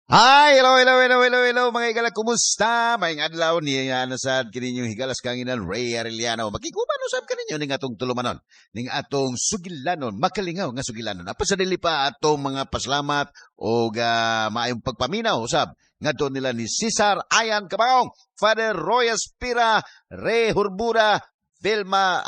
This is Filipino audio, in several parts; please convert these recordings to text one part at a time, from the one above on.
Hi, hello, mga higala, kumusta? May adlaw niya nasad kininyong higalas kanginan Ray Arellano. Makikuman usab kaninyo ning atong tulumanon, ning atong sugilanon, makalingaw nga sugilanon. Apa sa dili pa atong mga pasalamat o maayong pagpaminaw usab ngadto nila ni Cesar Ayan Kabaong, Father Roy Aspira, Ray Hurbura, Vilma,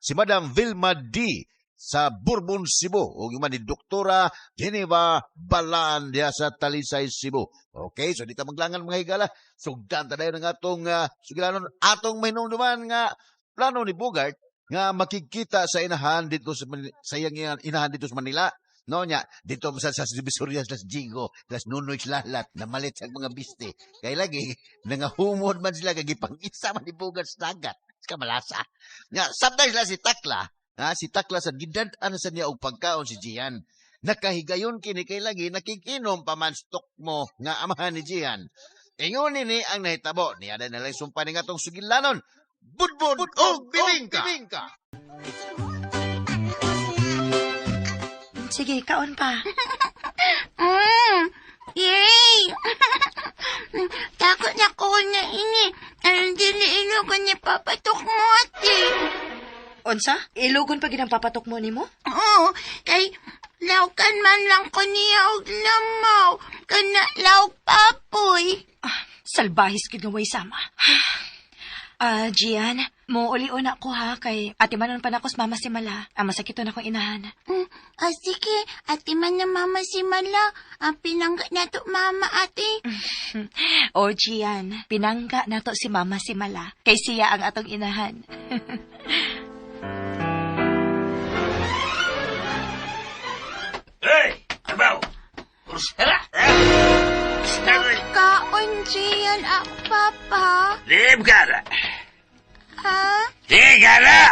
si Madam Vilma D. sa Bourbon, Cebu. O yung man ni Doktora Geneva Balaan diya sa Talisay, Cebu. Okay, so di ta maglangan mga higala. Sugdan ta dayon ng atong sugilanon. Atong mainumduman nga plano ni Bogart nga makikita sa inahan dito sa iyang inahan dito sa Manila. No nya dito sa Divisoria sa Jigo, sa Nunoy Lalat na malit sa mga biste. Kay lagi nangahumod man sila kay gipangisa man ni Bogart sa dagat. Sa malasa. Nya sometimes la si Takla si Takla sa gidad-an sa niya og pagkaon si Gian. Nakahigayon kini kay lagi nakikinom pa man stok mo nga amahan ni Gian. Ingon ni ang nahitabo niya na nalang sumpa ni atong sugilanon. Budbud o bibingka. Sige, kaon pa. Yay! Takot na ko na ini. Ang dili-ilo ko ni papatok mo, ate. Onsa? Ilugon pa ginang papatok mo nimo? Oo, kay lawkan man lang ko niya og lamaw. Kana law papoy. Salbahis gid nga way sama. Gian, mo ulion ako ha kay ati manon pa nakos mama si Mala. Masakito na kong inahan. Sige, ate man na mama si Mala. Ang pinangga na to mama, ate. O Gian, pinangga na to si mama si Mala. Kay siya ang atong inahan. Hey! Abaw! Urusara! Kaon siyan ako, papa. Lib ka na! Ha? Di ka na!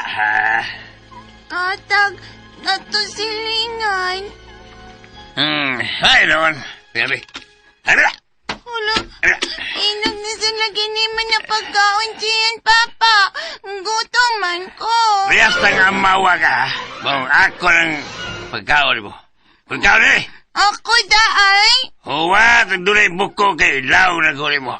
Atag, nato silingan. Hay naman! Peri! Ano na? Wala, inog na sila giniman na pagkaon siyan, papa. Gutom man ko. Biyas na nga mawa ka, ha? Bong ako ng pagkaon mo. Pagkaon eh! Ako daay. Huwa, tagdulay buko kay ilaw na guli mo.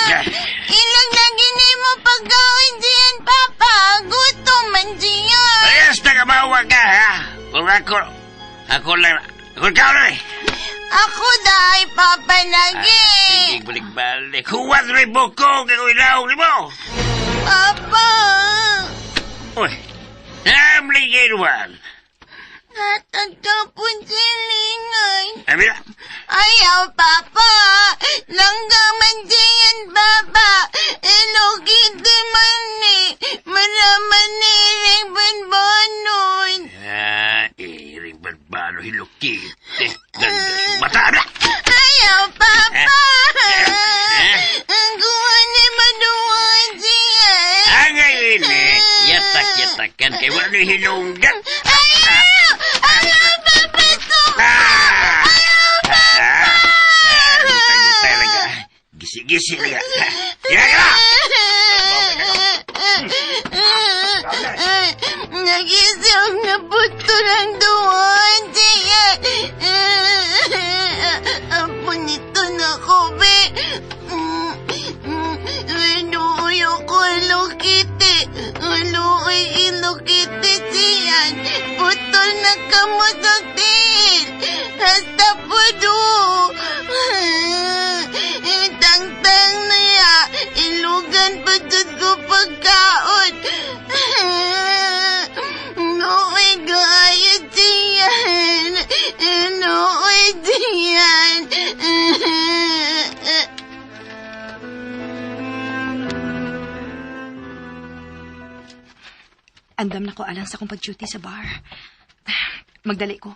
Yeah. Ilang na ginimo pagkaon siyan, papa. Gutom man siyan. Biyas na nga mawa ka, ha? Bong ako lang, pagkaon eh! Ako daay, papa lagi. Hindi balik-balik. Huwa, tagdulay buko kay ilaw mo. Papa. Uy, namligay naman. Natagtapon silingan. Sabi na. Ayaw, papa. Langgaman diyan, baba. Ilogid di man ni. Maraman ni ring banbanon. Iring banbano hilukit. Ganda si mata na. Ayaw, papa. Ang kuha ni maduwan siya. Angay ini. Yatak-yatakan kay wala ni hilunggan. Ayaw, papa ko. Gutay laga. Gisi-gisi laga. Kaya ka! Nagising na buto ng duwan siya. Apo nito na ko, be. Inuuyo ko ilokiti. Uluoy ilokiti siyan. Putol na kamutok din. Hasta po do. Tang-tang na ya. Ilugan pa dyan ko pagkaon. Nooy gayat siyan. Nooy siyan. Andam na ko alang sa kong pag-duty sa bar. Magdali ko.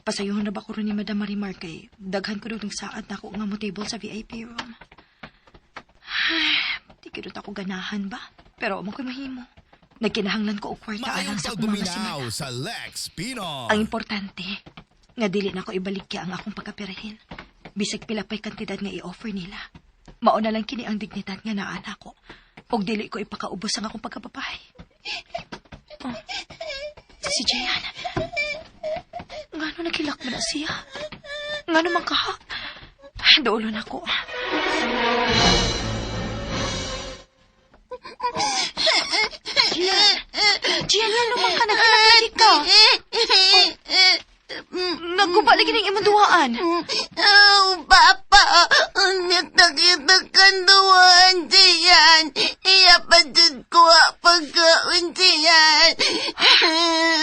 Pasayuhon na ba ko rin ni Madam Marimar kay daghan ko doon saad na ako nga mo table sa VIP room. Di ko doon ako ganahan ba? Pero mo ko'y mahimo. Nagkinahanglan ko og kwarta alang sa akong mama si Mala. sa Lex Pinoy. Ang importante, nga dili na ko ibalik kaya ang akong pagkapirahin. Bisag pila pa'y kantidad nga i-offer nila. Mao na lang kini ang dignidad nga naana ko. Og dili ko ipakaubos ang akong pagkababahay. Si Jayan. Ngano nagilak mo na siya? Nga naman ka, ha? Doon ako. Gian, nga naman ka, nagkilagay ka. Nagkubalik ng imong duwaan. Oh, Papa, natakita kang duwaan diyan. Iyapatid ko pagkaon diyan.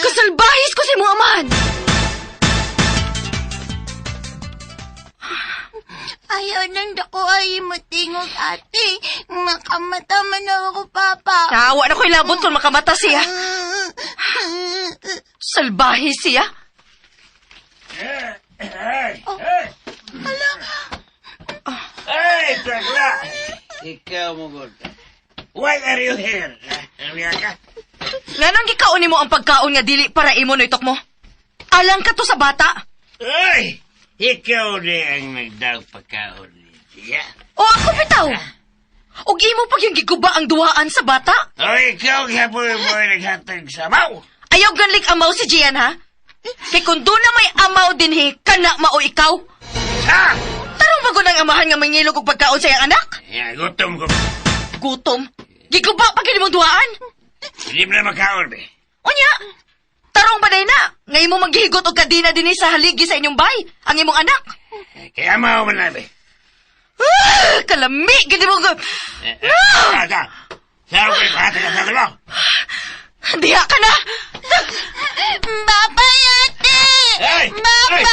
Kasalbahis ko si imong amahan. Ayaw nang dako ay matingog, ate. Makamata man ako, Papa. Nawa na ko'y labot kung makamata siya. Salbahis siya. Hey, Takla! Ikaw mo, God. Why are you here? Ka? Nga nang gikaon mo ang pagkaon nga dili para imo no itok mo. Alang ka to sa bata. Ay! Ikaw di ang nagdaw pagkaon niya. O ako bitaw. Og imo pag yung giguba ang duwaan sa bata. O ikaw gapon mo naghatag sa maw. Ayaw ganlik amaw si Gian, ha? Kay kung doon na may amaw din kana mao ikaw. Ha? Tarong bago ng amahan nga mangilog og pagkaon sa iyang anak? Ya, gutom ko. Gutom. Giguba pag mo duwaan. Hindi mo na makaon, be. Unya, tarong baday na. Nga imo maghigot og kadina dinhi sa haligi sa inyong bay, ang imong anak. Kaya mao man na, be. Kalami, gini mo. Aga, saan ko yung hatag ang sabi mo? Diha ka na. Babay, ate! Hey! Babay!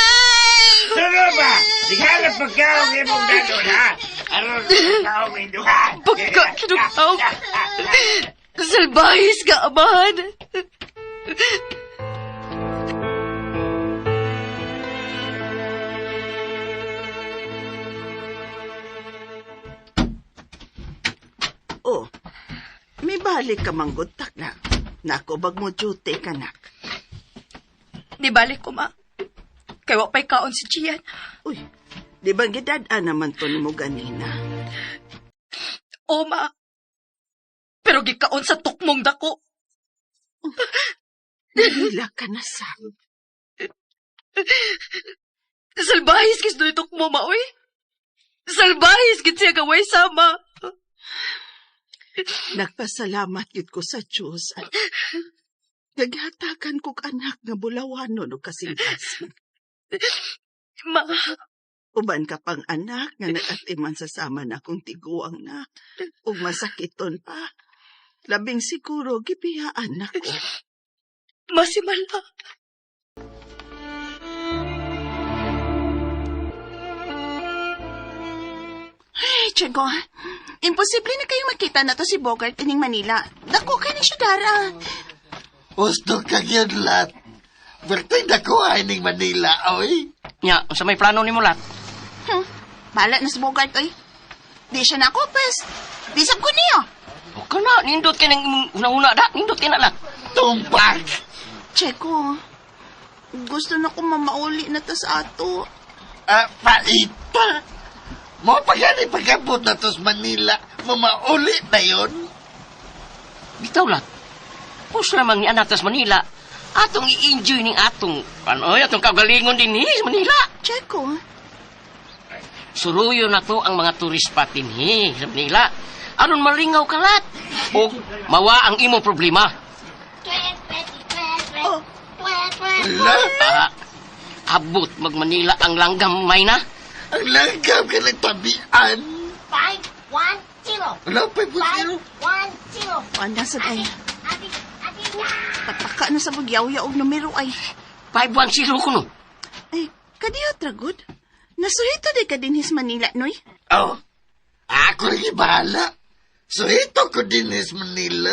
Ano ba? Di ka na pagkaon yung mong dadon, ha? Ano pagkaon yung duhan? Pagkakinukaw. Salbahis ka, amahan. Oh, may balik ka manggutak na. Nako, bag mo duty ka, nak. Di balik ko, ma. Kaya wak pa'y kaon si Gian. Uy, di ba gidadaan naman to ni mo ganina? O, ma. Pero gikaon sa tukmong dako. Nahila ka na, Sam. Salbahis kis doon tukmo, ma, oy. Salbahis kit siya gaway sama. Nagpasalamat yun ko sa Diyos. Naghatakan kong anak nga bulawanon o kasingkasan. Ma, Uban ka pang anak nga nagatiman sa sama na akong tiguang na. Ug masakiton pa. Labing siguro gibiyaan ako. masimala. Ay, Tiago, imposible na kayo makita na to si Bogart ining Manila. Dako ka ni siya, Dara. Gusto ka yun, Lat. Bertay na ko ay ning Manila, oy. Nya, sa may plano ni mo lat. Bala na si Bogart, oy. Di siya nakopes. Bisag ko niyo. O ka na, nindot ka ng una-una da. Nindot ka na lat. Tumpag. Cheko, gusto na ko mamauli na to sa ato. Paita. Mo pa yan ipagabot na to sa Manila. Mamauli na yun. Bitaw lat. Pus naman ni anak tas Manila. Atong i-enjoy ning atong, atong kagalingon din ni sa Manila. Cheko, Suruyo na to ang mga tourist spot din sa Manila. Aron malingaw ka lat. O mawa ang imong problema. Ala, Abot mag Manila ang langgam may na. ang langgam ka ng tabian. 5-1-0. Ala, 5-0. 5-1-0. Wanda sa day. Pataka na sa bugyaw-yaw og numero ay. 5-1-0 ko no. Ay, kadiyo tragod. Nasuhito di ka din his Manila, noy? Oh, ako rin ibahala. So ito ko din is Manila.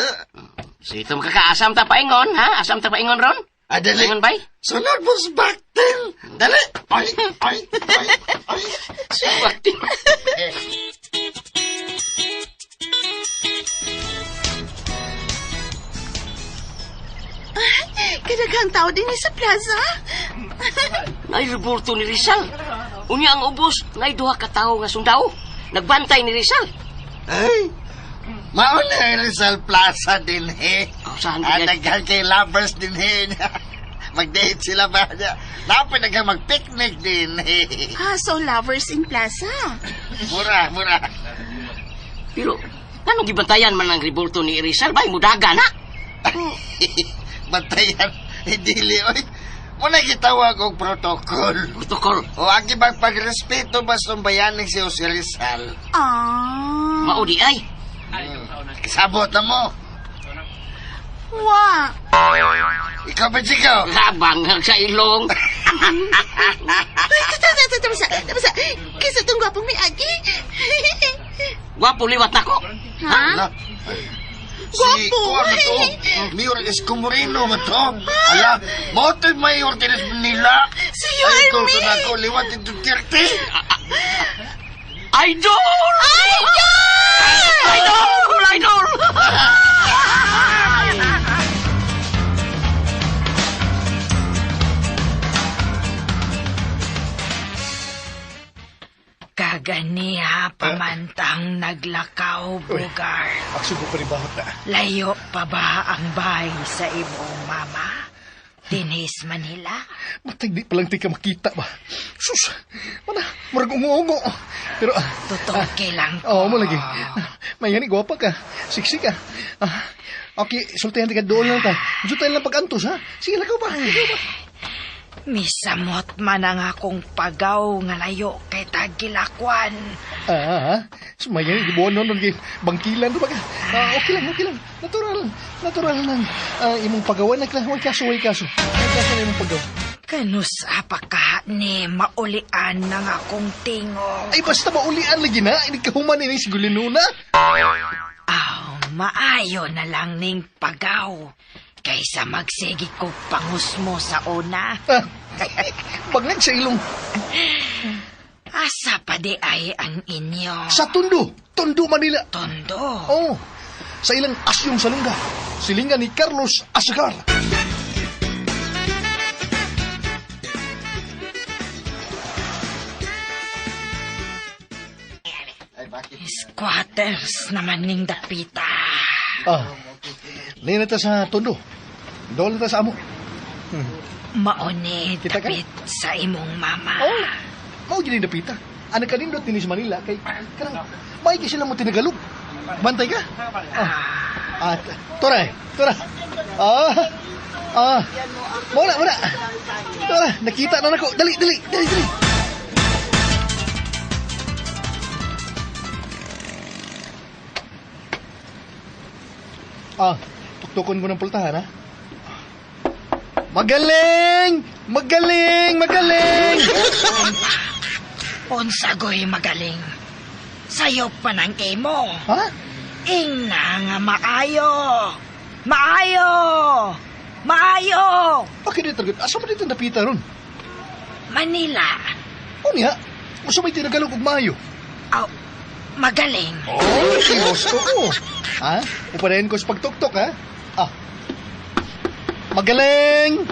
So ito makakaasam ta paingon, ha? Asam ta paingon ron? Dali. Paingon bay? Sunod mo sa baktin. Dali. Ay, ay, ay, ay. Swerte. Kadaghang tao din sa plaza. Naireporto ni Rizal. Unya ang ubos, nay duha ka tawo nga sundao. Nagbantay ni Rizal. Ay, mauna yung Rizal Plaza din, he. Oh, saan din yan? Naghan kay lovers din, he. mag-date sila ba? Dapat na mag-picnic din. So lovers in plaza. Mura. Pero, anong gibantayan man ang revolto ni Rizal? Bay, mudaga na. Bantayan. Dili, oy. Muna gitawag og protocol. Protocol. O ang ibang pagrespeto basta bayaning si Jose Rizal. Maudi ay. Sabot na mo. Wa. Ikaw ba, Chico? Labang sa ilong. Tapos, kisa itong gwapong may agi. Gwapo liwat na ko. Ha? Ala. Si Guwapo. Kuwan na to. Mayor Escomorino na to. Ala, mo ito'y Mayor Tines Manila. Si Ay, Yorme. kung ito na ako, liwat ito 30. Idol! Idol! Kaganiha pamantang naglakaw, Bugar. Aksubo pa rin bahot na. Layo pa ba ang bahay sa imong mama? Dinis Manila? Matay di palang di ka makita ba? Sus! Murag ungo-ungo. Pero, Totoo lang oo mo lagi. Mayani, gwapa ka. Siksi ka. Okay, sultihan di ka doon lang ta. Diyo tayo lang pag-antos, ha? Sige, lagaw pa. Misamot man ang akong pagaw nga layo kay Tagilakwan. Sumayan, gibuan nun, bangkilan to ba ka? Okay lang. Natural lang. Imong pagawan, huwag kaso. Huwag kaso na imong pagaw. Kanus apaka ni maulian ng akong tingog. Ay, basta maulian lagi na. Hindi ka human ini si Gulinuna. Maayo na lang ning pagaw. Kaysa magsigi ko pangus mo sa una. Bangag sa ilong. Asa pa di ay ang inyo? Sa Tondo Manila. Tondo. Oh, sa ilang asyong salungga. Silingan ni Carlos Asgar. Squatters naman ning dapita. Nina ta sa Tondo. Doon ta sa amo. Mauni Kita ka? dapit sa imong mama. Mao gini dapita. Anak kanindot din sa Manila kay kanang may sila mo tinagalog. Bantay ka? Tora. Muna. Tora, nakita na nako. Dali. Tuktukon ko ng pultahan, ha? Magaling! Unsagoy magaling. Sayo pa ng imo. Ha? Ingna nga Maayo! Bakit dito target? Asa ba dito napita ron? Manila. O niya? Gusto may tinagalog og maayo? Magaling. Gusto ko. Ha? Upadahin ko sa pagtuktok, ha? Magaling!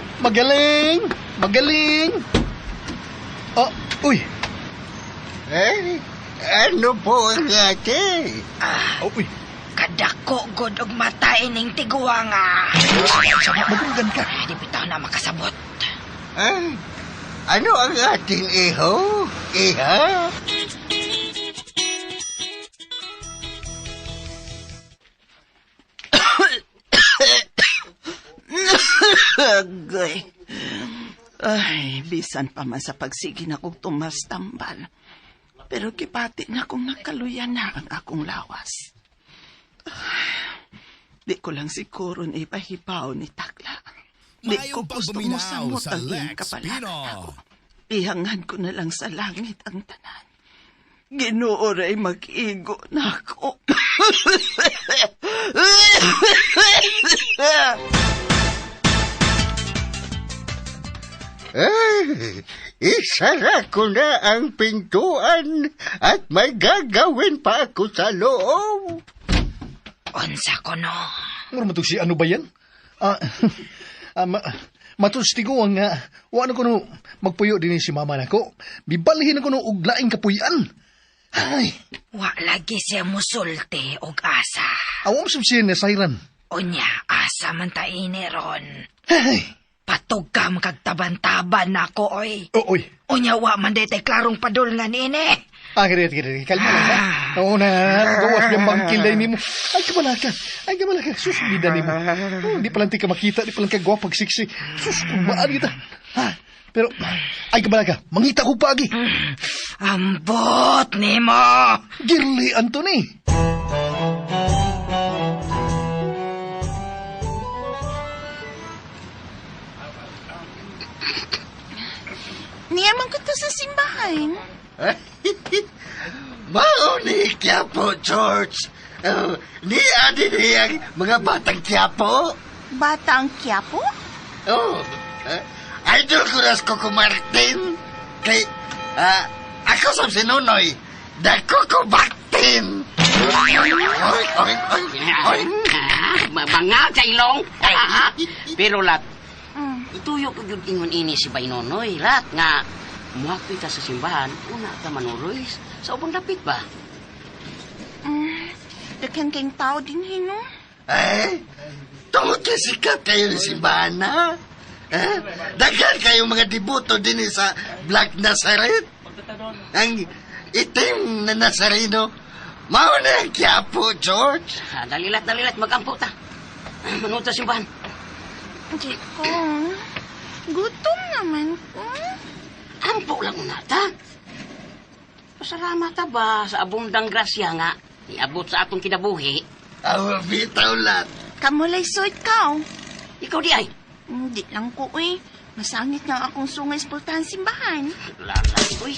Uy! Ano po ang ate? Uy! Kadako god og matay ning tiguwa nga. Magunggan ka. Di bitaw na makasabot. Ano ang ating iho? Iha? Agay. Ay, bisan pa man sa pagsigi na kong tumastambal. Pero kipati na kong nakaluyan na ang akong lawas. Di ko lang siguro na ipahibaw ni Takla. Di ko gusto mo samot ang iyong kapalaran ako. Ihangan ko na lang sa langit ang tanan. Ginuoray mag-igo na ako. Isara ko na ang pintuan at may gagawin pa ako sa loob. Unsa ko no? Nguro matug si ano ba yan? Matustigo ang nga. Wala ko no magpuyo din si mama nako. Bibalihin ako no og laing kapuyan. Ay. Wa lagi siya musulti og asa. Awam subsiyan na sayran. Unya, asa man ta ini ron. Ay. Patugkam kag taban-taban nako oy. Oy. Unya wa man day tay klarong padol nga nini. Kiri. Kalma lang ha. Oo na, gawas yung bangkilay ni mo. Ay, kabala ka. Sus, bida ni mo. Di palang ka makita, di palang ka gwapag siksi. Sus, kumaan kita. Ha? Pero, ay, kabala ka. Mangita ko pagi. Ambot ni mo. Girly, Anthony. Niyaman ko to sa simbahan. Mauni Quiapo, George. Ni adi niyang mga batang Quiapo. Batang Quiapo? Oh, idol ko na si Coco Martin. Kay, ako sa sinunoy, the Coco Martin. Oy. Bangal sa ilong. Pero lat, ituyo ko yun ingon ini si Baynonoy, lat, nga, muhapit ta sa simbahan, una ta manuroy, sa ubang lapit ba? Daghan kayong tao din, hino? Tungod kay sikat kayo ni simbahan, ha? Daghan kayong mga debuto din sa Black Nazareth. Ang itim na Nazareno. Mauna ang Quiapo, George. Dalilat, magampo ta. Manood sa simbahan. Di ko. Gutom naman ko. Ampo lang unata. Pasalamat ta ba sa abundang grasya nga iabot sa atong kinabuhi? Awa bitaw lat. Kamulay soy ka. Ikaw di ay. Hindi lang ko, eh. Masangit na akong sungay sa pultahan simbahan. Lalat, uy.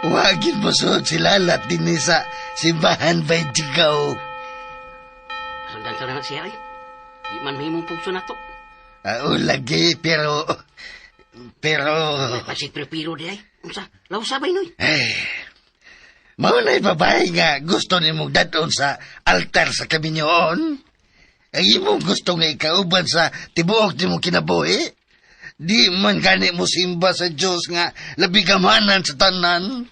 Wagin mo suot si Lalat din sa simbahan by Jigaw. Sundan sa na siya, ay. Di man mahimong pugso na to. Lagi, pero... Pasit prepiro di ay. Unsa, lausabay noy. Maunay babae nga gusto ni mong dadon sa altar sa kaminyoon. Ang imong gusto nga ikauban sa tibuok ni mong kinabuhi. Di man gani mo simba sa Diyos nga labigamanan sa tanan.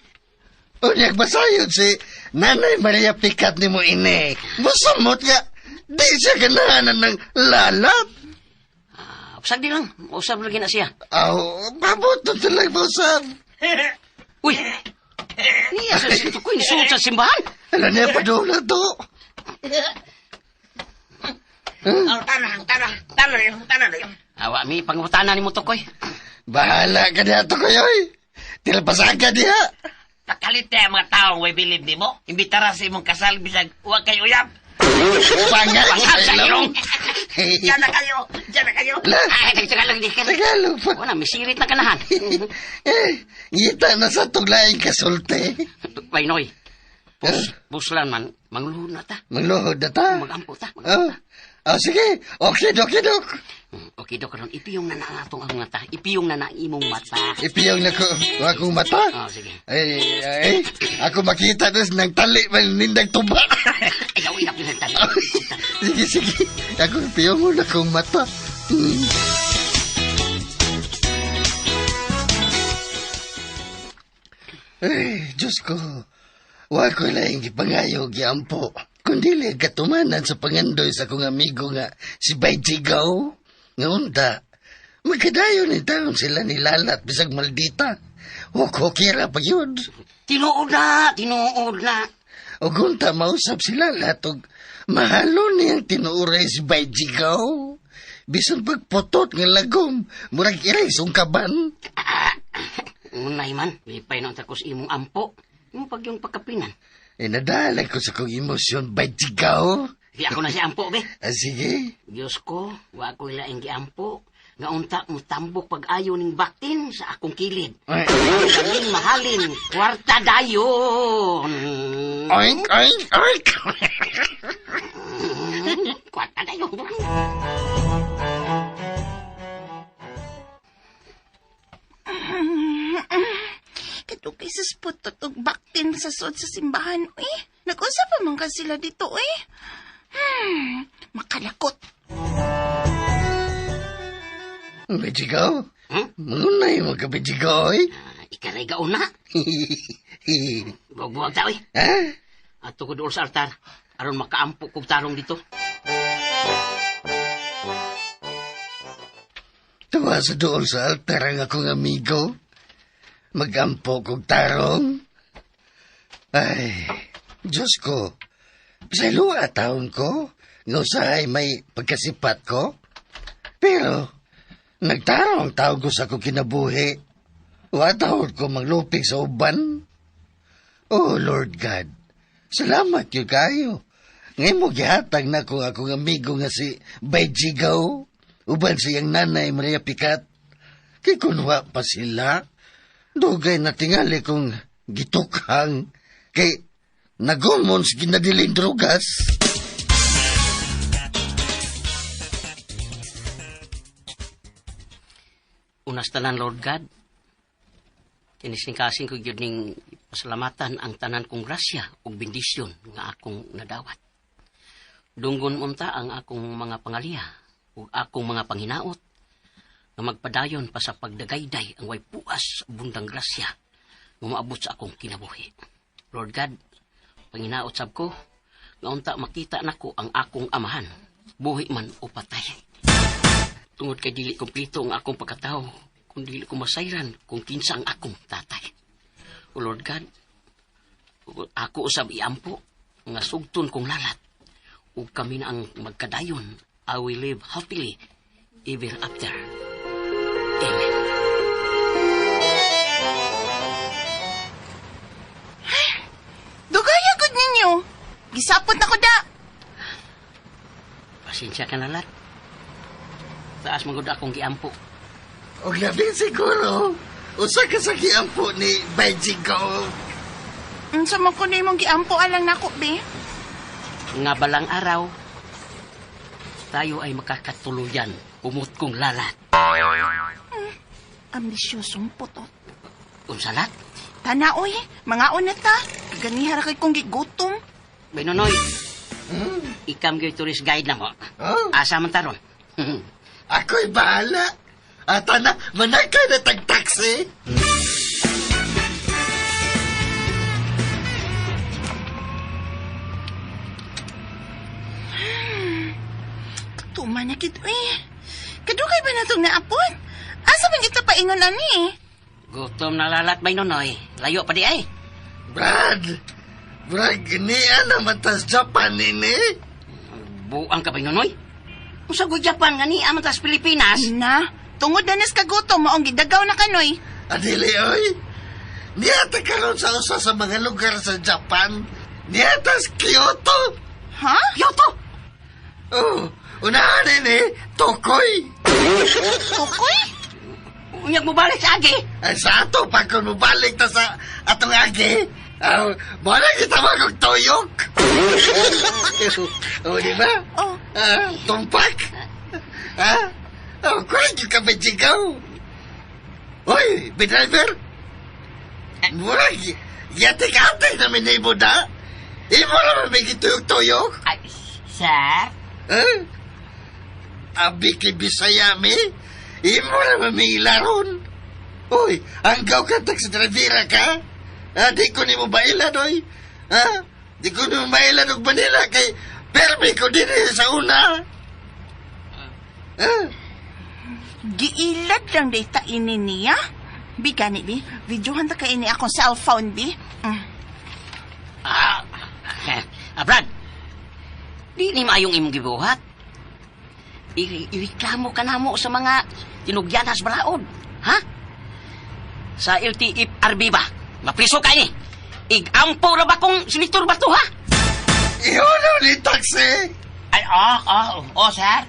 Unyag basayod si Nanay Maria Picat ni mo ini. Musamot nga, di siya ganahanan ng lalat. Usag di lang, usab lagi na siya. Mabuto talag mo, usab. Uy! Niya sa sito ko, isuot sa simbahan. Alam niya pa doon na to. Tanah. Awa mi, pangutana ni mo to, koy. Bahala ka niya to, koyoy. Tilapasan ka niya. Pakalit niya mga taong way bilib ni mo. Imbitara sa imong kasal, bisag huwag kayo uyab. Pangat Sa ilong. Diyan na kayo. Ay, Tagalog di ka. Tagalog pa. Wala, may sirit na kanahan. Ngita na sa tuglaing kasulti. Baynoy. Puslan man, mangluhod na ta. Magluhod na ta. Magampo ta. Sige. Okay, dok. Okay, Dok, karon ipiyong na nangatong ang mata. Ipiyong na na imong mata. Ipiyong na ko akong mata. Sige. Ay, ako makita na ng tali, nindag tuba. Ikaw, inap yung nagtali. Sige. Ako ipiyong mo na akong mata. Ay, Diyos ko. Wa ko lang ipangayo giampo. Kundi katumanan sa pangandoy sa kong amigo nga si Bayjigaw. Nga unta, magkadayon ni taon sila ni Lalat bisag maldita. O kira pa yun. Tinuod na. O gunta mausap si Lalat o mahalo niyang tinuuray si Bayjigaw. Bisan pagputot ng lagom, murag iray sungkaban. Unay man, lipay na takos imong ampo. Yung pag yung pagkapinan. Nadalag ko sa kong emosyon, Bayjigaw. Di ako na si ampo, be. Sige. Diyos ko, wa ko ilaing giampo. Nga unta mo tambok pag-ayo ning baktin sa akong kilid. Kaming mahalin, kwarta dayon. Oink. Kwarta dayon. Katukay sa spot tutog baktin sa suot sa simbahan, eh. Nag-usap pa man ka sila dito, eh. Makalakot. Bayjigaw? Munay mo ka, Bayjigaw, eh? Ikaray gauna. Buwag-buwag ta, oy. Ha? At ko doon sa altar, aron makaampo kong tarong dito. Tuwa sa dool sa altar ang akong amigo. Magampo kong tarong. Ay, Diyos ko. Sa luwa taon ko, nga usahay may pagkasipat ko. Pero, nagtarong taon ko sa akong kinabuhi. Watahod ko maglupig sa uban. Oh, Lord God, salamat yun kayo. Ngayon mo gihatag na ko akong amigo nga si Bayjigaw. Uban siyang nanay Maria Picat. Kay kunwa pa sila. Dugay na tingali kong gitukhang. Kay nagumon sa ginadiling drugas. Unas tanan, Lord God. Kinisingkasing ko yun ning pasalamatan ang tanan kong grasya o bendisyon nga akong nadawat. Dunggon unta ang akong mga pangaliya o akong mga panghinaot nga magpadayon pa sa pagdagayday ang way puas bundang grasya nga maabot sa akong kinabuhi. Lord God, panghinaot sab ko nga unta makita nako ang akong amahan, buhi man o patay. Tungod kay dili kompleto ang akong pagkatao, kung dili ko masayran kung kinsa ang akong tatay. O Lord God, ako usab iampo nga sugton kong lalat ug kami na ang magkadayon. I will live happily ever after. Amen. Dugaya gud ninyo. Gisapot na ko da. Pasensya ka na, lat. Taas magod akong giampo. O labi siguro. Usa ka sa kiampo ni Bayjigaw. Unsa man ko nimong giampo alang nako, be? Nga balang araw, tayo ay makakatuluyan. Umot kong lalat. Ambisyosong putot. Unsa, lat? Tanaoy, mga una ta. Ganihara kay kong gigutom. Benonoy, ikam gyud tourist guide na mo. Oh, Asa man taron? ako'y bahala. Ata na, manakay na tag-taxi. Tuman na kid, uy. Kadugay ba na itong naapon? Asa man kita paingon ani? Gutom na lalat, Benonoy. Layo pa di ay. Brad, ganian naman tas Japan ini. Buang ka, Benonoy. Kung sa Japan nga ni aman tas Pilipinas. Na, tungod na nas kagutom maong gidagaw na kanoy. Adili, oy. Niyata karon sa usa sa mga lugar sa Japan. Niyata sa Kyoto. Ha? Kyoto! Oh, unahan ini, Tokoy. Tukoy? Unyag mo balik sa agi. Ay sa ato, pag kung mabalik ta sa atong agi, wala kita magugtuyok. O, di ba? Oh. Tumpak. Kulang yung kabadjigaw. Hoy, driver. Mura, yatik-atik namin na ibo na. Imo naman may gituyok-tuyok. Ay, sir? Abi kay Bisaya mi. Imo naman may ilaron. Uy, hanggaw ka taxi driver ka? Di ko ni mo bailan, oy. Di ko ni mo bailan og Manila kay permi ko din sa una. Giilad lang data ini niya. Bi gani bi, videohan ta kay ini akong cellphone bi. Brad, di ni maayong imong gibuhat. Ireklamo ka na mo sa mga tinugyanas balaod. Ha? Sa LTFRB ba? Mapiso ka ni. Igampo na ba kung sinitur ba to, ha? Iyon na ulit taxi. Ay, sir?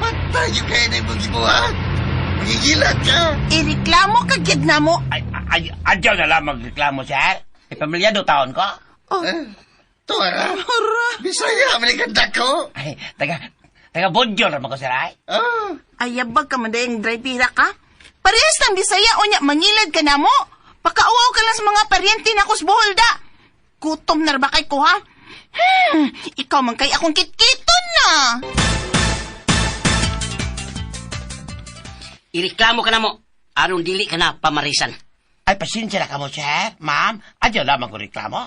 Patay yung kayo na yung gibuhat. Magigilat ka. Ireklamo ka gid na mo. Ay, adyaw na lang magreklamo, sir. Pamilyado taon ko. Tora. Bisaya, maliganda ko. Ay, taga Bodyo naman ko, sir, ay. Ayabag ka man dayang drivera ka. Parehas ng Bisaya o niya, mangilad ka na mo. Pakauaw ka lang sa mga paryente na kus Bohol da. Gutom na ba kay ko, ha? Ikaw man kay akong kitkiton na. Ireklamo ka na mo. Aron dili ka na pamarisan. Ay, pasensya na ka mo, sir. Ma'am, Adyo lamang ko reklamo.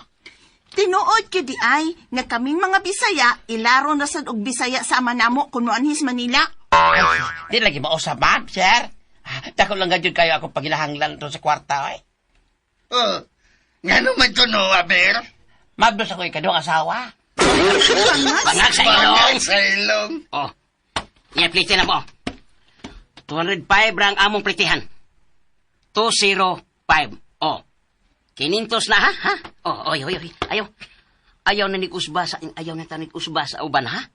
Tinuod ko di ay, nga kaming mga Bisaya, ilaro na sad og Bisaya sa Manamo kung Anhis Manila. Di lagi mausap, ma'am, sir. Dako lang gadyon kayo ako pagilahanglan to sa kwarta, eh. Oh, nga naman ko no, Aber? Mabdos ako ikadong asawa. Bangag sa ilong. Bangag sa ilong. Oh, yan, plite na mo. 205 rang among plitihan. 205. Oh, kinintos na, ha? Oh, oy. Ayaw. Ayaw na ni Kusba sa uban, ha?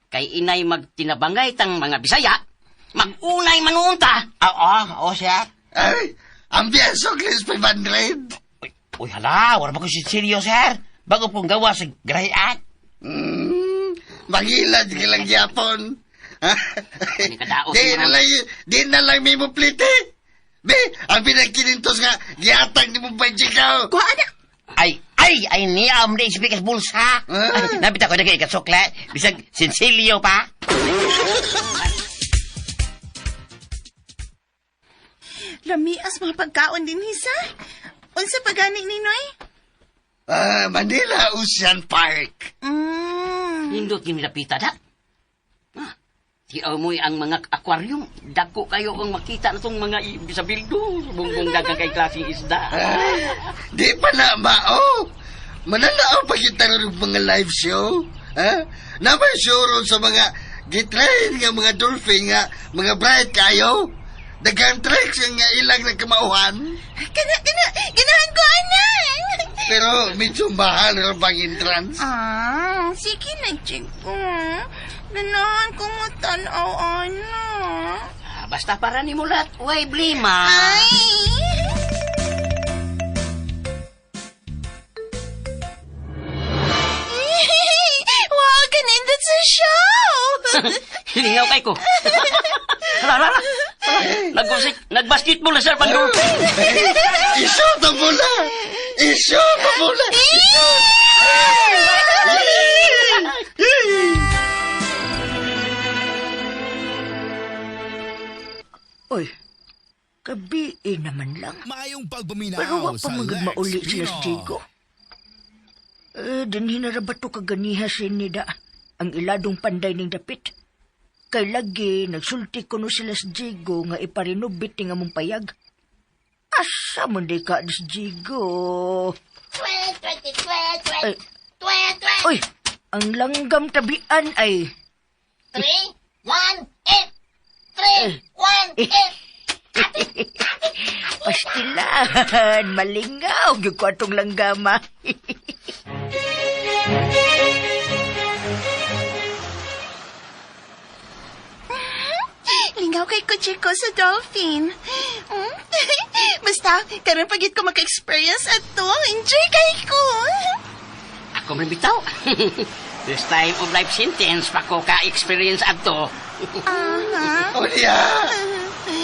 Kay inay magtinabangay tang mga Bisaya, mag-unay manuunta. Oo, sir. Ay, ang piyaso, Chris, 500. Uy, hala, wala ba ko seryo, sir? Bago pong gawa sa grayat. Mangilad ka lang yapon. Kadaos mo. Di na lang may mo plite. Be, ang pinagkinintos nga, giatang ni mo ba ikaw? Kuha na. Ay, niya, di isipikas bulsa. Napita ko na kayo kasukla. Bisag sinsilyo pa. Lamias mga pagkaon din, Hisa. Unsa pagani ni Noy? Manila Ocean Park. Hindot yung nilapita, da. Tiyaw mo'y ang mga aquarium. Dako kayo ang makita na itong mga sa bildo. Bungbong dagang kay klaseng isda. Di pa na mao. Mananao pa kita ng mga live show. Namay show ron sa mga gitrain nga mga dolphin nga mga bright kayo. Dagang tricks nga ilang na kamauhan. Ganahan ko, anak. Pero medyo mahal rin bang entrance. Sige na, Chico. Ganahan ko mo tanaw, anak. Basta para ni mulat, way blima. Ay! Wow, ganindot sa show! Hilingaw kay ko. Hala. Nag-basketball na sir, Pandol. Isot ang bola! Isot ang bola! Oy, kabiin naman lang. Mayong pagpaminaw Pero wag pa sa magad Lex mauli sila Pino. sa Jigo. Dinhi na rabat to kaganiha sinida ang iladong panday ning dapit. Kay lagi nagsulti ko no sila sa Jigo nga iparinubit nga mong payag. Asa man di ka sa Jigo? Ay, oy, ang langgam tabian ay 3, 1, 8! 3, 1, 8! pastilan, malingaw, yung kwatong langgama. Lingaw kay ko, Chico, sa dolphin. Basta, karon pagit ko maka-experience at to. Enjoy kay ko. Ako man bitaw. This time of life sentence, pa ko ka-experience ato. O niya!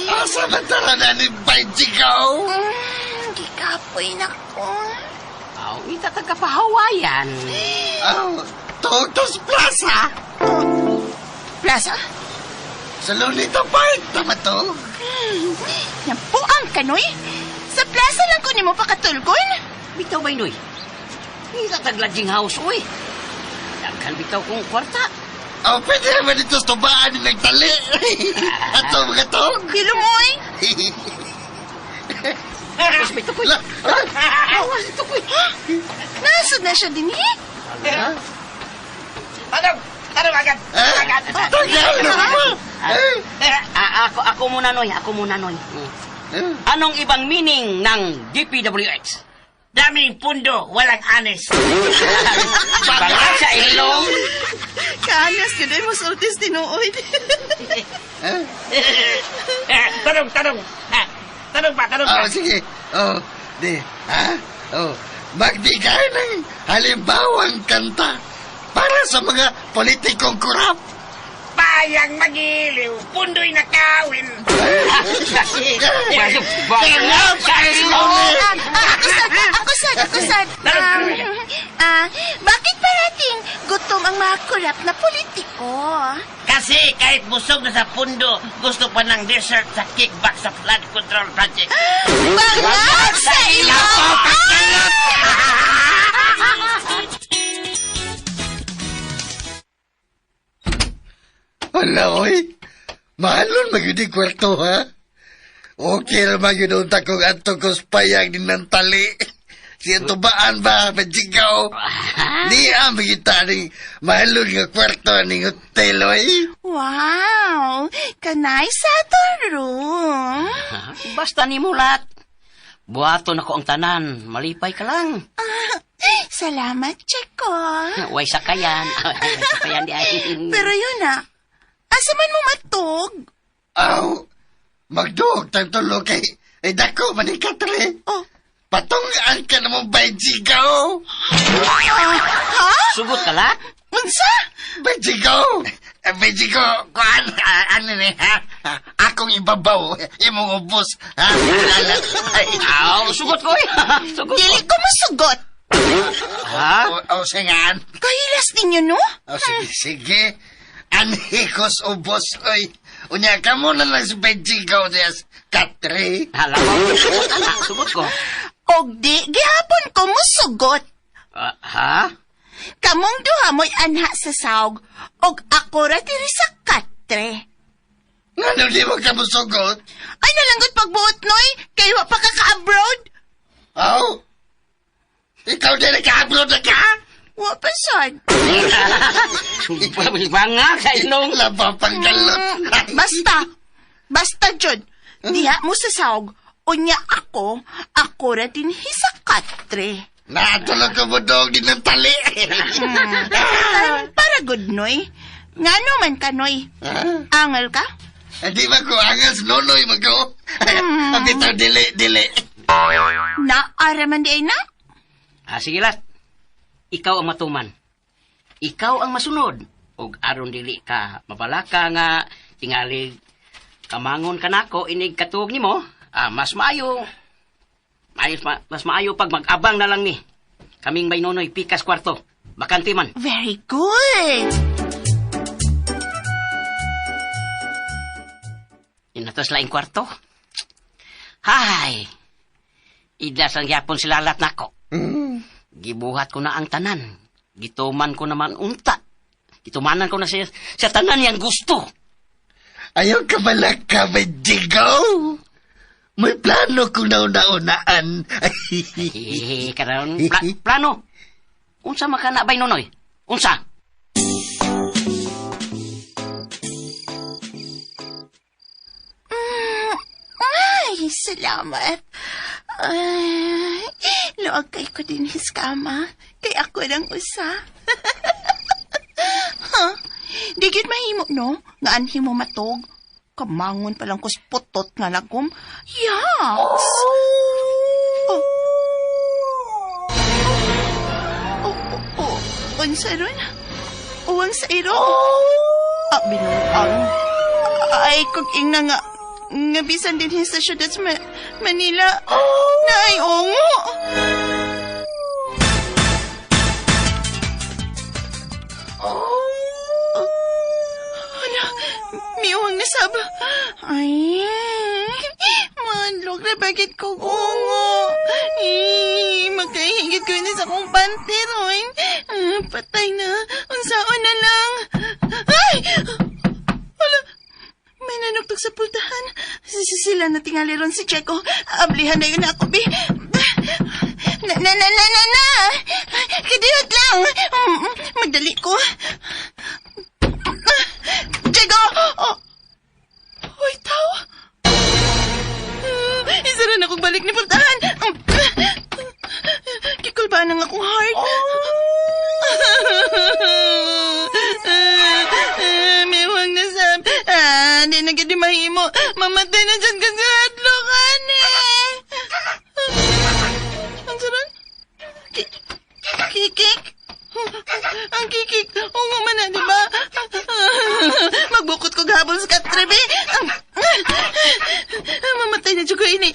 Asa man tara na ni Bajikaw? Gikapoy na ko. Aw, ita tagapahawayan. Totos Plaza! Plaza? Sa Lolita Park, tama to? Napuang kanoy? Sa plaza lang ko ni mo pakatulgon? Bitaw ba inoy? Ita taglaging house, uy. Daghan bitaw kong kwarta. Pwede naman ito sa tubaan ni nagtali. At ito mga to. Hilumoy? Mas may tukoy. Awas, tukoy. Nasod na siya din eh. Tanong agad. Tagal naman. Ako muna, Noy. Anong ibang meaning ng DPWH? Daming pundo, walang anis. Bangag sa ilong. Kaanas ka din, mas ultis tinuod. Tanong. Tanong pa. Sige. Magbigay ng halimbawang kanta para sa mga politikong kurap. Bayang magiliw, pundo'y nakawin. Bangag sa ilong. Ako sad. Bakit parating gutom ang mga kurap na politiko? Kasi kahit busog na sa pundo, gusto pa ng dessert sa kickback sa flood control project. Bangag sa ilong! balot! Wala, oy. Mahalon magyudig kwarto, ha? Okay na magyudon takong atong kuspayag din ng tali. Siya tubaan ba, majigaw? Di ang magita ning mahalon nga kwarto ning hotel, oy. Wow! Kanay sa room. Basta ni mulat. Buhaton ako ang tanan. Malipay ka lang. Salamat, Cheko. Way sakayan. Way sakayan di ay. Pero yun na, asa man mo matog? Aw, magduog tang tulo kay dako manikatre. Oh. Patungaan ka na mong bayjigaw. Ha? Sugot ka la? Unsa? Bayjigaw. Bayjigaw, kuan, ano ni, ha? Akong ibabaw, imong ubos, ha? Aw, sugot ko eh. Sugot Dili ko masugot. Ha? O, singan. Kahilas ninyo, no? O, sige, sige. Anhikos ubos, oy. Unya ka muna lang si Bayjigaw diyas, Katri. Hala mo, sugot ka na. Sugot ko. Og di, gihapon ko musugot. Ha? Kamong duha mo'y anha sa saog, og ako ra diri sa katre. Ngano di mo ka musugot? Ay, nalanggot pagbuot, Noy, kay wa pa ka-abroad. Aw, ikaw din naka-upload na ka? Wa pa sad. Banga sa ilong. Labapang galot. Basta, Jud, diha mo sa saog, unya ako ra din sa katre. Natulog ka mo dog din ng tali. Para good, Noy. Ngano man ka, Noy? Angal ka? Hindi ba ko angas nonoy mag-o? Abitaw dili. Naaraman di ay na? Sige lat. Ikaw ang matuman. Ikaw ang masunod. Og aron dili ka mabalaka nga tingali kamangon ka nako inig katuog nimo. Mas maayo pag mag-abang na lang ni. Kaming may nonoy pikas kwarto. Bakante man. Very good. Inatas laing kwarto. Hay! Idlas ang yapon sila lahat nako. Gibuhat ko na ang tanan. Gituman ko naman unta. Gitumanan ko na sa tanan yang gusto. Ayaw ka malaka, Bayjigaw. May plano kung nauna-unaan. Karon, plano. Unsa makana bay nonoy? Unsa? Ay, salamat. Ay, luag kay ko din his kama. Kay ako lang usa. Digit mahimo, no? Nga anhi mo matog. Kamangon palang kus putot nga lagom. Yaks! Unsa ron? Uwang sa iro? Binuang. Ay, kung ing na nga bisan din sa syudad sa Manila. Na ay ongo. Miwang na sab. Ay, manlog na bakit ko ungo. Magkahingit ko yun sa kong pantiroin. Patay na. Unsaon na lang. Ay! Wala. May nanuktok sa pultahan. Sila na tingali ron si Cheko. Ablihan na yun ako, Bi. Na! Kadiyot lang. Magdali ko. Cheko! Hoy, tao. Isa rin akong balik ni pultahan. Kikulbaan ang akong heart. Mewang na sab. Di na gadi mahimo. Mamatay na dyan ka sa hadlokan eh. Ang saran? Kikik? Ang kikik. Oo man na, di ba? Magbukot ko gabol sa katrebe. Mamatay na dyan ko ini.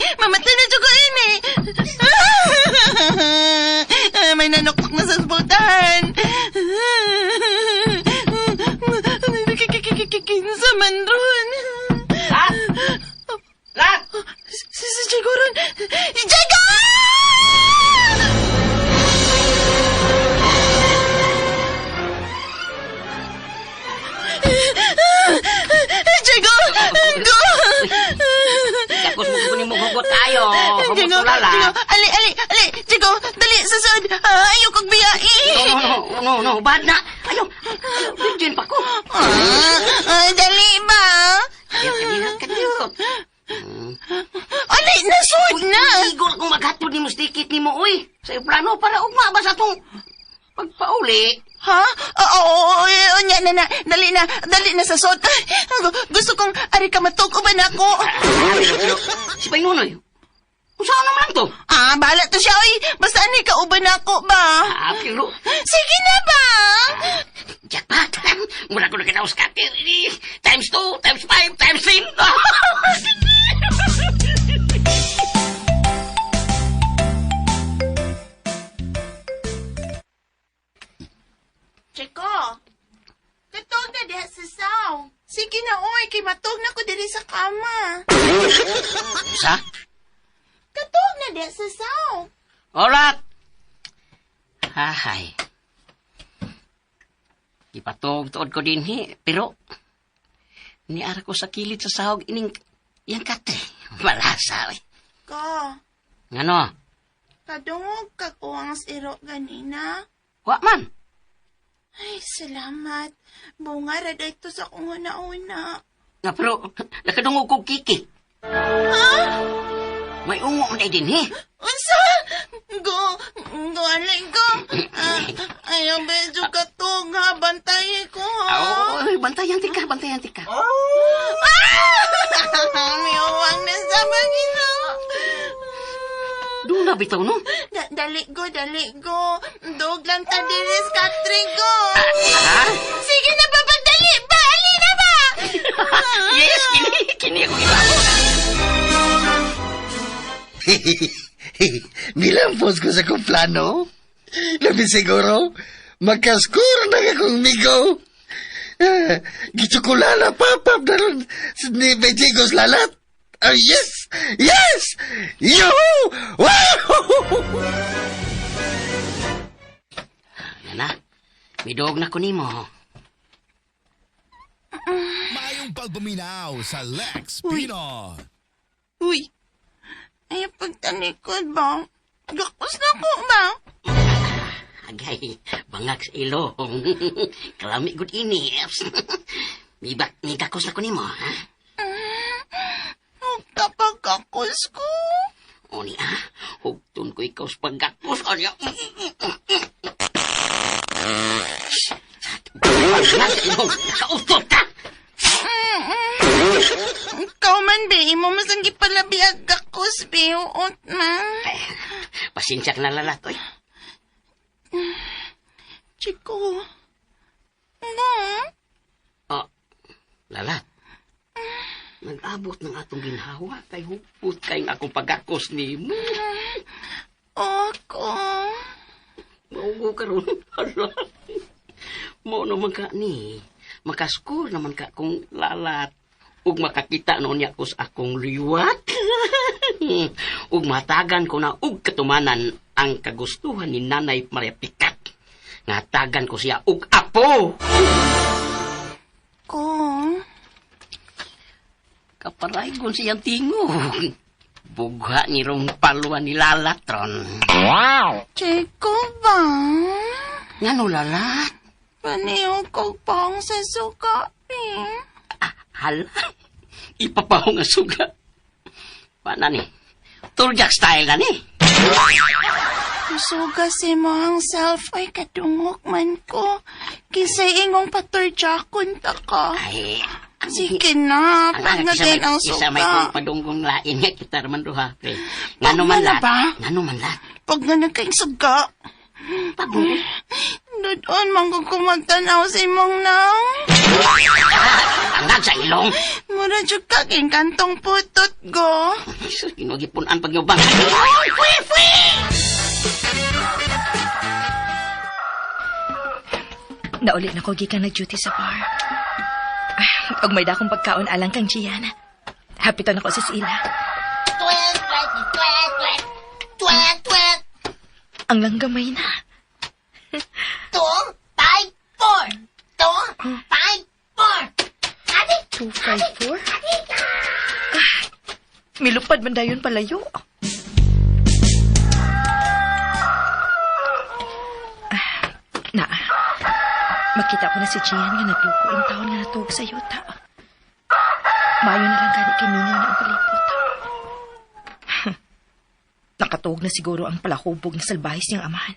May nanoktok na sa pultahan. Kinsa man ron. Lat! Si Jago ron. Jago! Kapos mo kunin mo hugot tayo. Hugot Jigo, tulala. Jigo, ali, Jigo, dali, sasod. Ayaw kag biyai. No, bad na. Ayaw, bigyan pa ko. Dali ba? Kadiyot. Ali, nasod na. Siguro kung maghatod ni mo stikit ni mo, uy. Sa plano para ugma ba sa itong pagpauli? Ha? Oo, na. Dali na sasod. Gusto kong ari ka matukoban ako. Si Paynonoy, kung saan naman lang to? Bahala to siya, oy. Basta ani ka uban ako ba? Pero... Sige na ba? Jackpot! Mula ko na kinaus ka. Times 2, times 5, times 10. Cheko, katog na diha sa saw. Sige na, oy. Kay matog na ko diri sa kama. Sa? Katog na diha sa saw. Orat! Hahay. Ipatog-tuod ko din pero niara ko sa kilid sa sahog ining yang kate. Malasa, eh. Ko, Ngano? kadungog ka ko ang siro ganina. Wa man. Ay, salamat. Bunga ra dito sa kong una-una. Nga pero nakadungog kong kiki. Ha? May ungo man din Unsa? Alay ko. Ayaw medyo katog ha. Bantayin ko ha. Bantayan tika. Miyawang na sa magina. Doon na bitaw, no? Dali go. Dog lang ta diris katring ko. Ha? Sige na ba, pagdali ba? Ali na ba? Yes, kini ako ibago. Nilampos ko sa kong plano. Labi siguro, magkaskuro na akong migo. Gitsukulala papap na ron ni Bejigos lalat. Oh, yes! Yes! Yoo! Wow! Yana, midog na ko nimo. Mayong pagbuminaw sa Lex Pino. Uy, ay pagtalikod ba? Gakos na ko ba? Agay, bangak sa ilong. Kalami good ini. May kakos na ko nimo, ha? Kapag kakos ko. O ni, hugtun ko ikaw sa pagkakos. O niya. Sa utot ka! Ikaw man, be. Imo masanggi pala biyag kakos, be. Uot man. Pasensya ka na lalatoy. Chico. Ano? Oh, lalat. Nag-abot ng atong ginhawa kay hupot kay akong pagkakos ni mo. Ako. Maugo ka ron. Hala. Mo naman ka ni. Makascore naman ka kung lalat. Ug makakita noon niya ko sa akong liwat. Ug matagan ko na ug katumanan ang kagustuhan ni Nanay Maria Picat. Ngatagan ko siya ug apo. Ko. Kaparaygon siyang tingog. Bugha ni rong paluan ni lalatron. Chico ba? Ngano lalat? Paniyo ko pang sa suka, eh. Hala, ipapahong nga suga. Paano ni? Turjak style na ni. Suga si mo ang self ay kadungok man ko. Kisay ingong paturjakon ta ka. Ay, sige na, pagnatin ang Isa may kong suga. padunggong lain nga kita raman duha. Ngano man Pagmana lat? ba? Ngano man lat? Pag na nagkaing suga. Pagmana? Doon, mangkukumagtanaw si mong nang. Angag sa ilong. Mura dyan kaging kantong putot go. Ginugipunan pagyubang. Naulit na ko gikan nag-duty sa bar. Og may dakong pagkaon alang kang Gianna. Hapiton ako sa sila. Ang langgamay na. 2, 5, 4. 2, 5, 4. Ate, 254? Milupad man dayon palayo. Na, makita ko na si Gian nga nagluko ang taon nga natuog sa yuta. Mayo na lang gani kininyo na ang palipot. Nakatuog na siguro ang palahubog ng salbahis niyang amahan.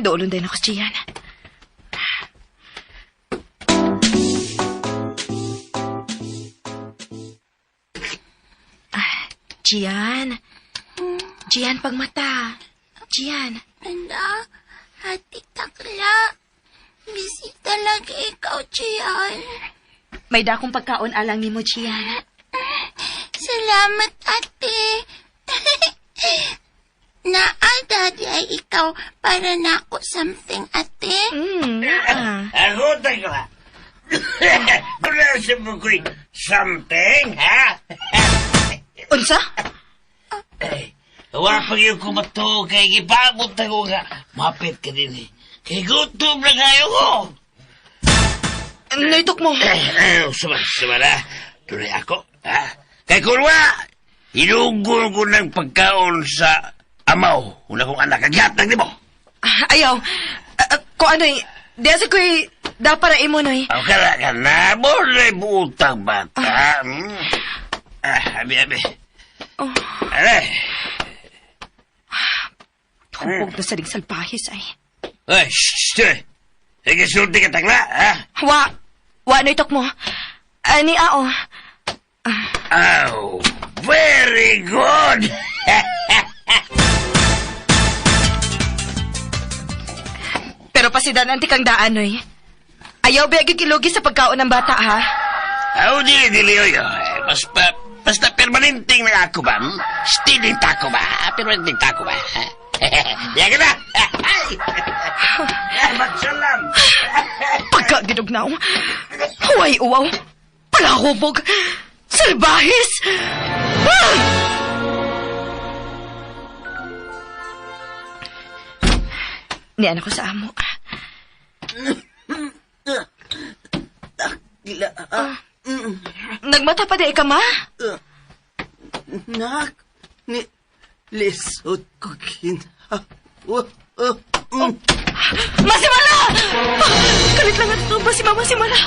Doolon din ako si Gian. Gian. Gian, pagmata. Gian. Anda, hati takla. Bisita lagi ikaw, Gian. May dakong pagkaon alang ni mo, Gian. Salamat, ate. Naada di ay ikaw para na ako something, ate. Ako, taga. Wala sa bukoy something, ha? Unsa? Wala pag yung kumato kay gipabot ako nga. Mapit ka din eh. Kay gutom na kayo ko. Naitok mo. Sumala. Tuloy ako, ha? Kay kurwa, inugol ko ng pagkaon sa amaw. Una kong anak, kagyatag di mo. Ayaw. Kung ano desa ko'y dapara imo noy. Ang kala ka na, boleh butang bata. Abi. Aray. Huwag na sa salpahis ay. Ay, shh. Sige, sulti ka takla, ha? Wa na itok mo. Ani ao. Oh, very good. Pero pasidan ang tikang daan, noy. Ayaw biyagi kilugi sa pagkaon ng bata, ha? Aw, dili, oy. Basta permanenting na ako ba? Stealing tako ba? Permanenting tako ba? Diyan ka na. Magsalam. Pagka ginugnaw. Huway uwaw. Palahubog. Salbahis. Niyan ako sa amo. Nagmata pa di ka, ma? Nak, lisod ko Masimala! Kalit lang at ito ba si Mama Simala?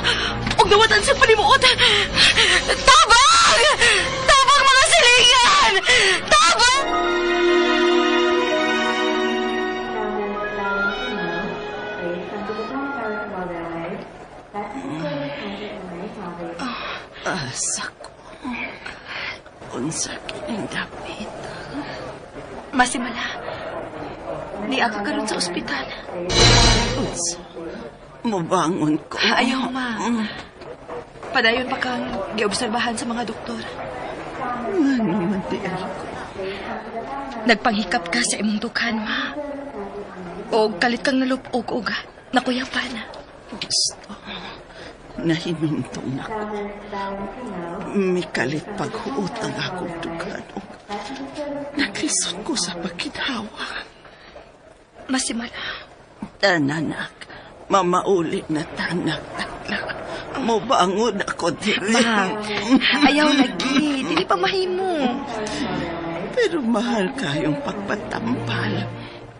Huwag nawatan sa palimuot. Tabang! Tabang mga silingan! Tabang! Asa ko. Unsa kining dapit. Masimala, di ako karon sa ospital. Unsa? Mabangon ko. Ayaw, ma. Padayon pa kang giobserbahan sa mga doktor. Ano man di ako. Nagpanghikap ka sa imong dukhan, ma. O kalit kang nalupog o nakuyapan. Gusto. Nahimintong na ko. May kalit paghuot ang akong dukhan. Nakisot ko sa pagkinawa. Masimala. Tananak, mamauli na tanak takla. Mabangod ako dili. Ma, ayaw lagi. Dili pa mahimo. Pero mahal kayong pagpatampal.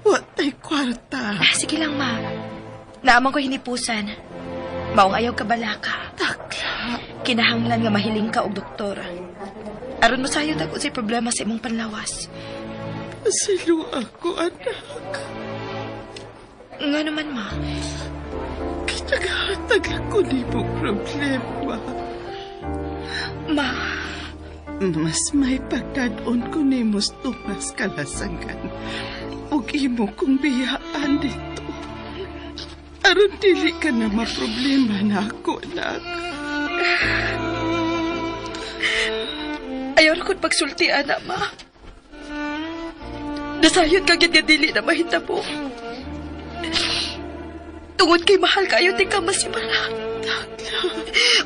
Watay kwarta. Sige lang, ma. Naaman ko hinipusan. Maong ayaw ka balaka. Takla. Kinahanglan nga mahiling ka og doktor. Aron mo sayo ako sa problema sa imong panlawas. Silo ako, anak. Nga naman, ma. Kinaghatag ako ni mong problema. Ma. Mas may pagdadon ko ni mos tumas kalasangan. Ug imo kong biyaan dito. Aron dili ka na maproblema na ako, anak. Ayaw na kong pagsulti, anak, ma. Nasayod ka nga dili na mahitabo. Tungod kay mahal kayo, di ka masimala.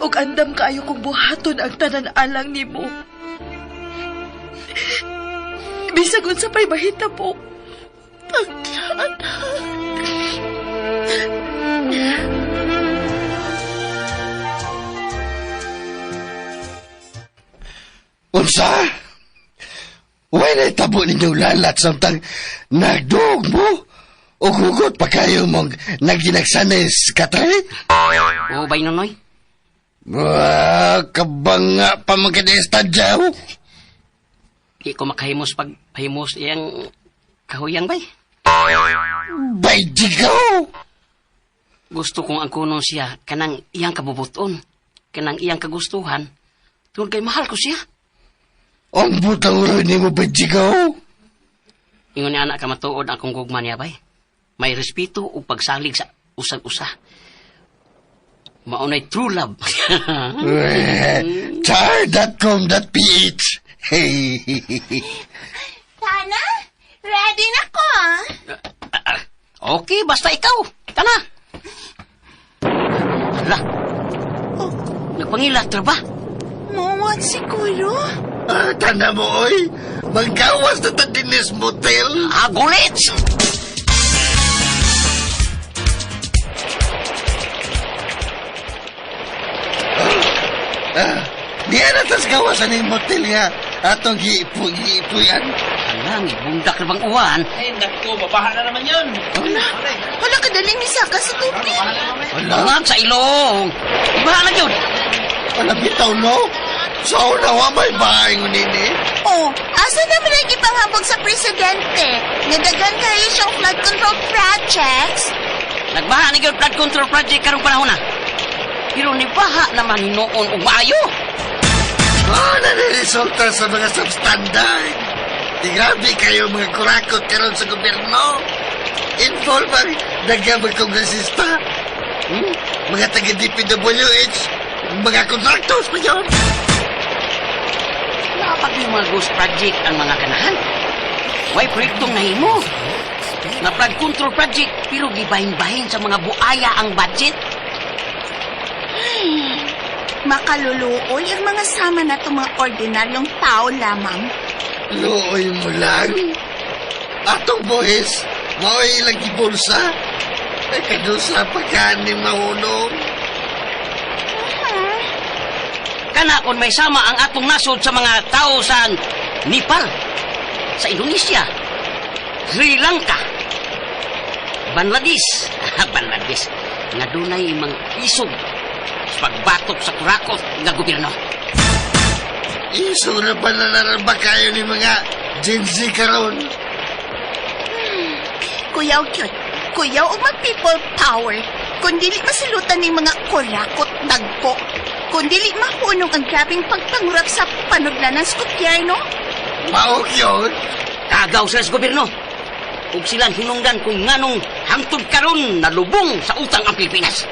Og andam kayo kung buhaton ang tanan alang ni mo. Bisag unsa pa'y mahitabo. Takla, anak. Unsa? Why na tabo ninyo lalat samtang nagduog mo? O hugot pa kayo mong naginagsanis katay? Oo, bay nonoy. Kabanga pa magkadestadyaw. Di ko makahimos pag himos iyang kahuyang bay. Bay digaw! Gusto kong ang kuno siya kanang iyang kabubuton. Kanang iyang kagustuhan. Tungkol kay mahal ko siya. Ang butang ulo ni mo bay digaw? Ingon ni anak ka matuod akong gugma niya bay. May respeto o pagsalig sa usag-usa. Maunay true love. Char.com.ph Hey. Tana, ready na ko. Okay, basta ikaw. Tana. Hala. Oh, Nagpangilatro ba? mawat siguro. Tanda mo, oy. Magkawas na tadinis motel. Agulits! Di na tas kawasan ng motel nga. Atong giipoy-giipoyan. Alang, bundak na bang uwan? Ay, naku, babaha na naman yun. Wala ka daling misaka sa tubig. Tungag sa ilong. Ibahan na yun. Wala bitaw, no? Sa unawa may bahay ngunini. Oh, asa naman ang ipanghabog sa presidente? Nadagan kayo siyang flood control projects? Nagbaha na yun flood control project karong panahon na. Pero nibaha naman noon o maayo. Naniresulta sa mga substandard. Di grabe kayo mga kurakot karon sa gobyerno. Involve ang dagamang kongresista. Mga taga-DPWH. Mga contractors pa yun. Napag yung mga ghost project ang mga kanahan. May proyektong nahimo. Na flood control project pero gibahin-bahin sa mga buaya ang budget. Makaluluoy ang mga sama na itong mga ordinaryong tao lamang. Looy mo lang. Atong boys, maoy ilang gibulsa. Ay kadusa pagkanin mahulog. Kana kung may sama ang atong nasod sa mga tao sa Nepal, sa Indonesia, Sri Lanka, Bangladesh, Bangladesh, nga dunay mga isog sa pagbatok sa kurakot nga gobyerno. Iso na ba na kayo ni mga Gen Z karon? Kuyaw cute. Kuyaw og mga people power. Kung dili masilutan ng mga kurakot tagpo. Kung dili mahunong ang grabing pagpangurap sa panudlanan sa gobyerno. Maog yun. Kagaw sila sa gobyerno. Ug silang hinungdan kung nganong hangtod karon nalubong sa utang ang Pilipinas.